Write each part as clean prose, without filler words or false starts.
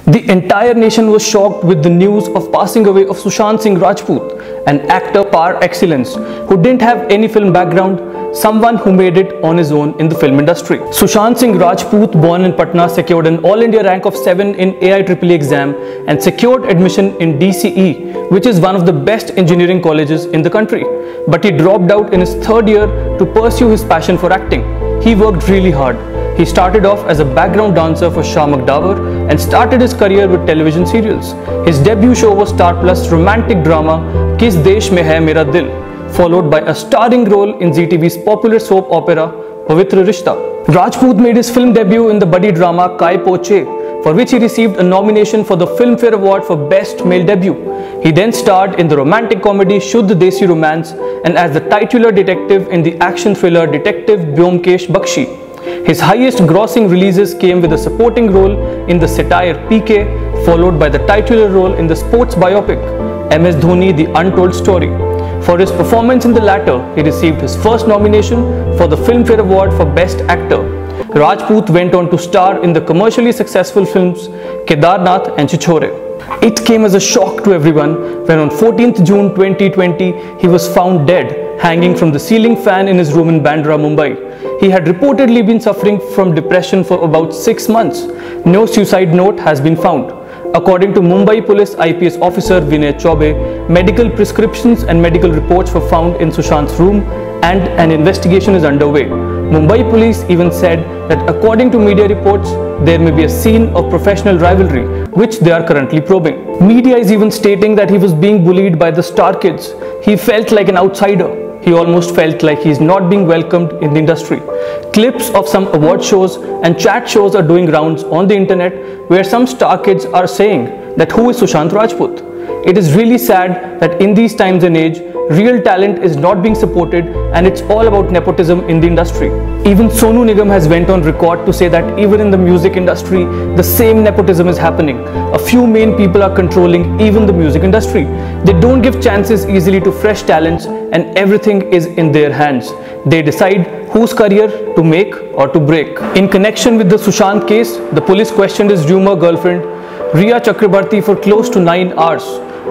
The entire nation was shocked with the news of passing away of Sushant Singh Rajput, an actor par excellence who didn't have any film background, someone who made it on his own in the film industry. Sushant Singh Rajput, born in Patna, secured an All India rank of 7 in AIEEE exam and secured admission in DCE, which is one of the best engineering colleges in the country. But he dropped out in his third year to pursue his passion for acting. He worked really hard. He started off as a background dancer for Shamak Davar and started his career with television serials. His debut show was Star Plus romantic drama Kis Desh Mein Hai Mera Dil, followed by a starring role in Zee TV's popular soap opera Pavitra Rishta. Rajput made his film debut in the buddy drama Kai Po Che, for which he received a nomination for the Filmfare Award for Best Male Debut. He then starred in the romantic comedy Shuddh Desi Romance and as the titular detective in the action thriller Detective Byomkesh Bakshi. His highest grossing releases came with a supporting role in the satire PK, followed by the titular role in the sports biopic MS Dhoni The Untold Story. For his performance in the latter, he received his first nomination for the Filmfare Award for Best Actor. Rajput went on to star in the commercially successful films Kedarnath and Chichore. It came as a shock to everyone when on 14th June 2020, he was found dead, hanging from the ceiling fan in his room in Bandra, Mumbai. He had reportedly been suffering from depression for about 6 months. No suicide note has been found. According to Mumbai Police IPS officer Vinay Chaubey, medical prescriptions and medical reports were found in Sushant's room and an investigation is underway. Mumbai Police even said that according to media reports, there may be a scene of professional rivalry, which they are currently probing. Media is even stating that he was being bullied by the star kids. He felt like an outsider. He almost felt like he is not being welcomed in the industry. Clips of some award shows and chat shows are doing rounds on the internet where some star kids are saying that who is Sushant Rajput. It is really sad that in these times and age, real talent is not being supported and it's all about nepotism in the industry. Even Sonu Nigam has went on record to say that even in the music industry, the same nepotism is happening. A few main people are controlling even the music industry. They don't give chances easily to fresh talents and everything is in their hands. They decide whose career to make or to break. In connection with the Sushant case, the police questioned his rumor girlfriend, Rhea Chakrabarti, for close to 9 hours.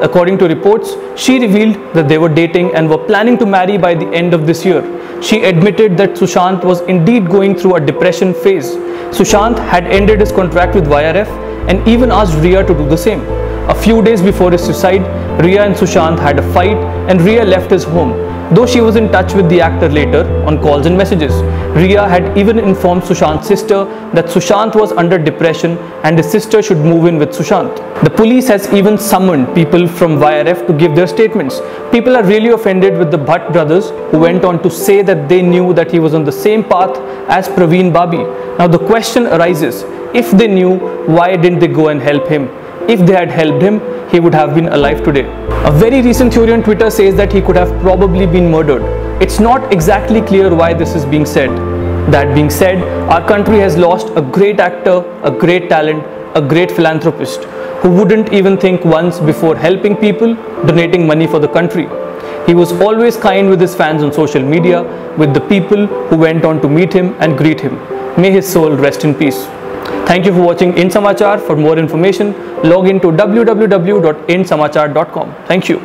According to reports, she revealed that they were dating and were planning to marry by the end of this year. She admitted that Sushant was indeed going through a depression phase. Sushant had ended his contract with YRF and even asked Rhea to do the same. A few days before his suicide, Rhea and Sushant had a fight and Rhea left his home, though she was in touch with the actor later on calls and messages. Rhea had even informed Sushant's sister that Sushant was under depression and his sister should move in with Sushant. The police has even summoned people from YRF to give their statements. People are really offended with the Bhatt brothers who went on to say that they knew that he was on the same path as Praveen Babi. Now the question arises, if they knew, why didn't they go and help him? If they had helped him, he would have been alive today. A very recent theory on Twitter says that he could have probably been murdered. It's not exactly clear why this is being said. That being said, our country has lost a great actor, a great talent, a great philanthropist who wouldn't even think once before helping people, donating money for the country. He was always kind with his fans on social media, with the people who went on to meet him and greet him. May his soul rest in peace. Thank you for watching In Samachar. For more information, log in to www.insamachar.com. Thank you.